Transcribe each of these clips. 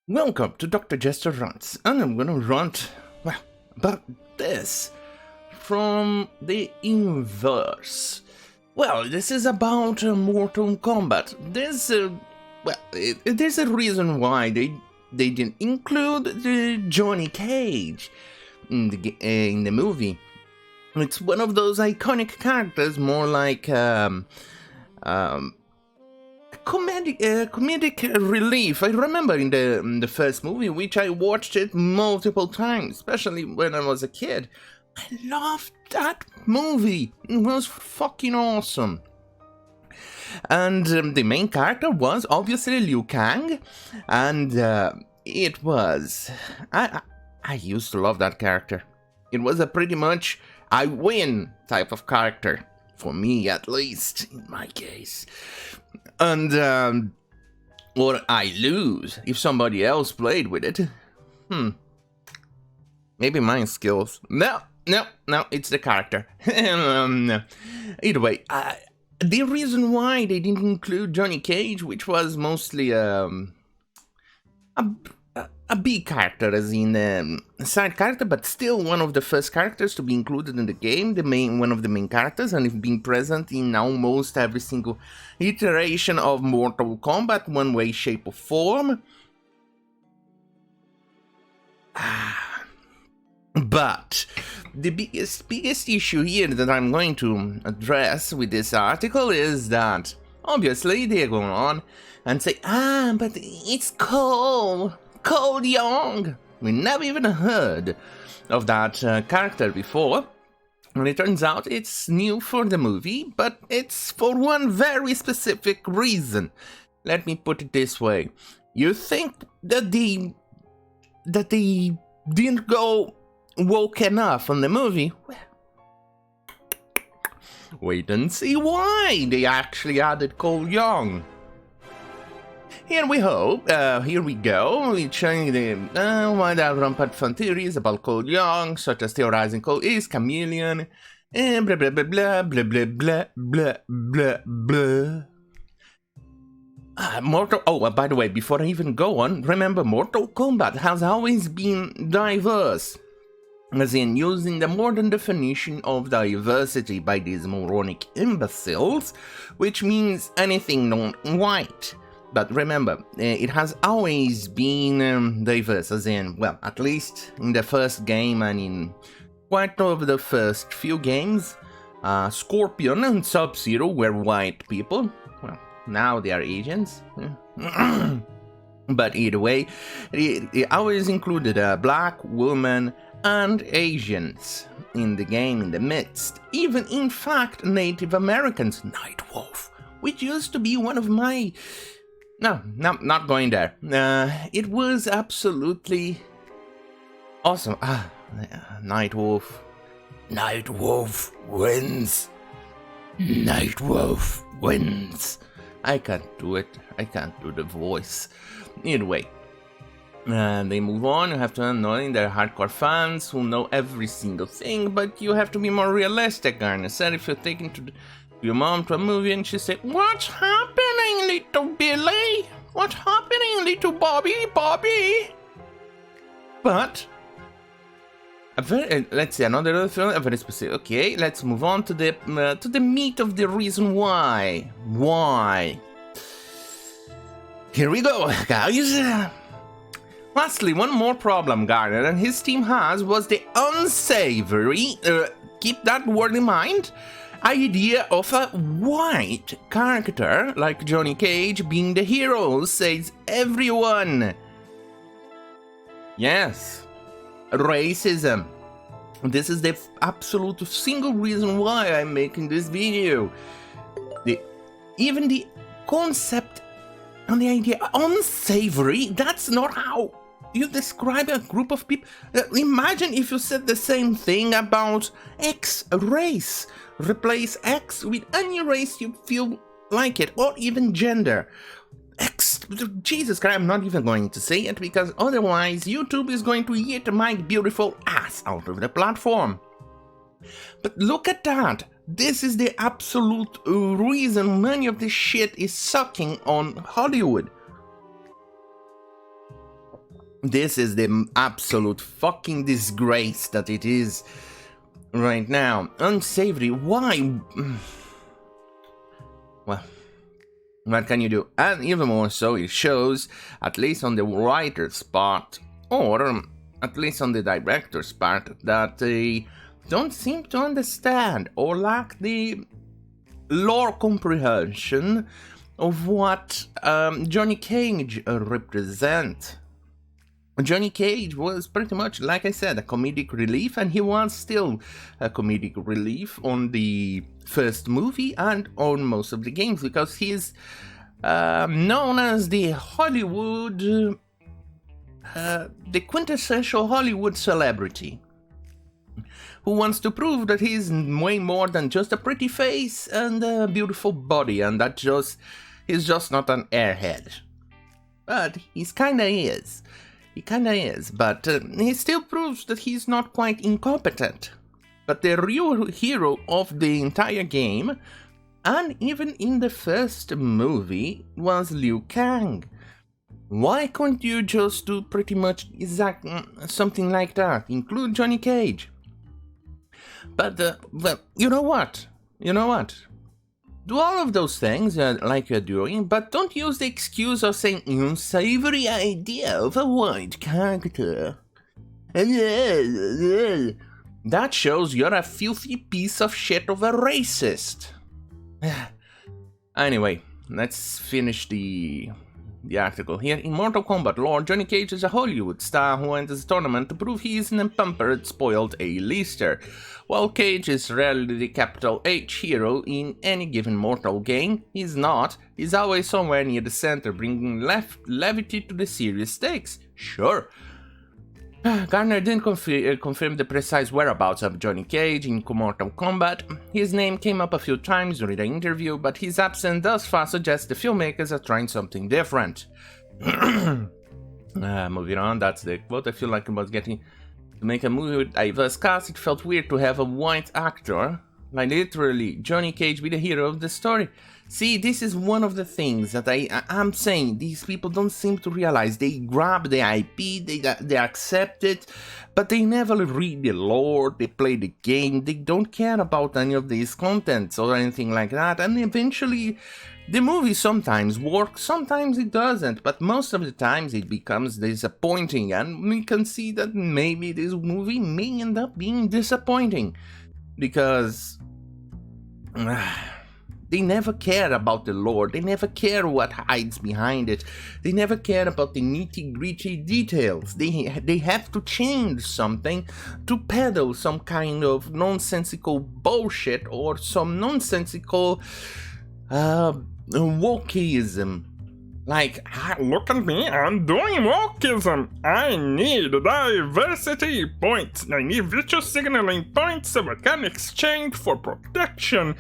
Welcome to Dr. Jester Rants, and I'm gonna rant, about this from the inverse. Well, this is about Mortal Kombat. There's a reason why they didn't include the Johnny Cage in the movie. It's one of those iconic characters, more like comedic relief. I remember in the first movie, which I watched it multiple times, especially when I was a kid. I loved that movie. It was fucking awesome. And the main character was obviously Liu Kang, and it was I used to love that character. It was a pretty much I win type of character. For me, at least, in my case. And, or I lose if somebody else played with it. Maybe my skills. No, it's the character. Either way, the reason why they didn't include Johnny Cage, which was mostly a big character, as in a side character, but still one of the first characters to be included in the game, one of the main characters, and being present in almost every single iteration of Mortal Kombat, one way, shape, or form. But the biggest issue here that I'm going to address with this article is that obviously they're going on and say, but it's Cole Young. We never even heard of that character before. And it turns out it's new for the movie, but it's for one very specific reason. Let me put it this way. You think that they didn't go woke enough on the movie? Well, wait and see why they actually added Cole Young. Here we go. We're showing the wide rampant fun theories about Cole Young, such as theorizing Cole is chameleon, and blah blah blah blah blah blah blah blah blah blah. By the way, before I even go on, remember Mortal Kombat has always been diverse, as in using the modern definition of diversity by these moronic imbeciles, which means anything non-white. But remember, it has always been diverse, as in, well, at least in the first game and in quite over the first few games, Scorpion and Sub-Zero were white people. Well, now they are Asians. But either way, it always included a black woman and Asians in the game in the midst. Even, in fact, Native Americans, Nightwolf, which used to be one of my... No, not going there. It was absolutely awesome. Nightwolf wins. Nightwolf wins. I can't do it. I can't do the voice. Anyway, they move on. You have to annoy their hardcore fans who know every single thing, but you have to be more realistic, Garner said. If you're taking your mom to a movie and she said, "What's happening, little Billy? What's happening, little Bobby? But let's see, another film, a very specific. Okay, let's move on to the meat of the reason why. Why? Here we go, guys. Lastly, one more problem Garner and his team was the unsavory, keep that word in mind, idea of a white character like Johnny Cage being the hero, says everyone. Yes, racism. This is the absolute single reason why I'm making this video. Even the concept and the idea unsavory, that's not how you describe a group of people. Imagine if you said the same thing about X race. Replace X with any race you feel like it, or even gender. Jesus Christ, I'm not even going to say it, because otherwise YouTube is going to eat my beautiful ass out of the platform. But look at that. This is the absolute reason many of this shit is sucking on Hollywood. This is the absolute fucking disgrace that it is right now. Unsavory. Why? Well, what can you do? And even more so, it shows, at least on the writer's part, or at least on the director's part, that they don't seem to understand or lack the lore comprehension of what Johnny Cage represents. Johnny Cage was pretty much, like I said, a comedic relief, and he was still a comedic relief on the first movie and on most of the games, because he's known as the Hollywood, the quintessential Hollywood celebrity, who wants to prove that he's way more than just a pretty face and a beautiful body, and that he's just not an airhead. But he's kinda is. He kinda is, but he still proves that he's not quite incompetent. But the real hero of the entire game, and even in the first movie, was Liu Kang. Why couldn't you just do pretty much something like that? Include Johnny Cage. But, well, you know what? Do all of those things like you're doing, but don't use the excuse of saying unsavory idea of a white character. That shows you're a filthy piece of shit of a racist. Anyway, let's finish the article here. In Mortal Kombat lore, Johnny Cage is a Hollywood star who enters a tournament to prove he isn't a pampered, spoiled A-lister. While Cage is rarely the capital H hero in any given Mortal game, he's not. He's always somewhere near the center, bringing levity to the serious stakes. Sure. Garner didn't confirm the precise whereabouts of Johnny Cage in Mortal Kombat. His name came up a few times during the interview, but his absence thus far suggests the filmmakers are trying something different. Moving on, that's the quote. I feel like I was getting to make a movie with diverse cast. It felt weird to have a white actor, like literally Johnny Cage, be the hero of the story. See, this is one of the things that I'm saying these people don't seem to realize. They grab the IP, they accept it, but they never read the lore, they play the game, they don't care about any of these contents or anything like that, and eventually the movie sometimes works, sometimes it doesn't, but most of the times it becomes disappointing, and we can see that maybe this movie may end up being disappointing, because they never care about the lore, they never care what hides behind it, they never care about the nitty-gritty details. They have to change something to peddle some kind of nonsensical bullshit or some nonsensical wokeism. Like, look at me, I'm doing wokeism. I need diversity points. I need virtue signaling points so I can exchange for protection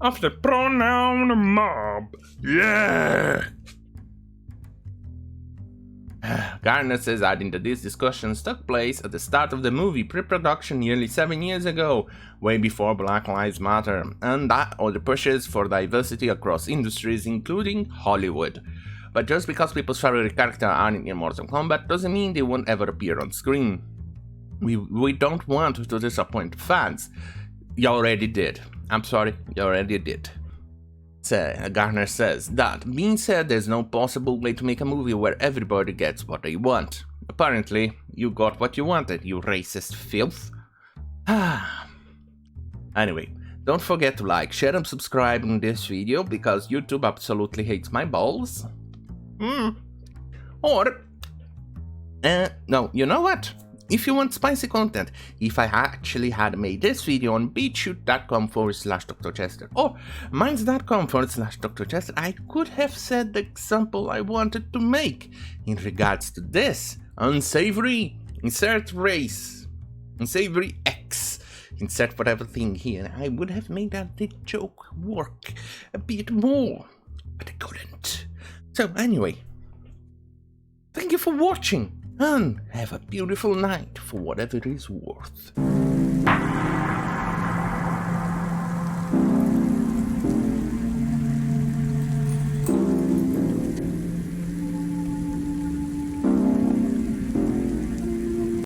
of the pronoun mob. Yeah! Garner says, adding that these discussions took place at the start of the movie pre-production nearly 7 years ago, way before Black Lives Matter, and that or the pushes for diversity across industries, including Hollywood. But just because people's favorite characters aren't in Mortal Kombat doesn't mean they won't ever appear on screen. We don't want to disappoint fans. You already did. I'm sorry, you already did. Garner says, that being said, there's no possible way to make a movie where everybody gets what they want. Apparently, you got what you wanted, you racist filth. Anyway, don't forget to like, share and subscribe in this video because YouTube absolutely hates my balls. Or, no, you know what? If you want spicy content, if I actually had made this video on beatshoot.com/Dr. Jester or minds.com/Dr. Jester, I could have said the example I wanted to make in regards to this. Unsavory, insert race, unsavory X, insert whatever thing here. I would have made that joke work a bit more, but I couldn't. So anyway, thank you for watching. And have a beautiful night for whatever it is worth.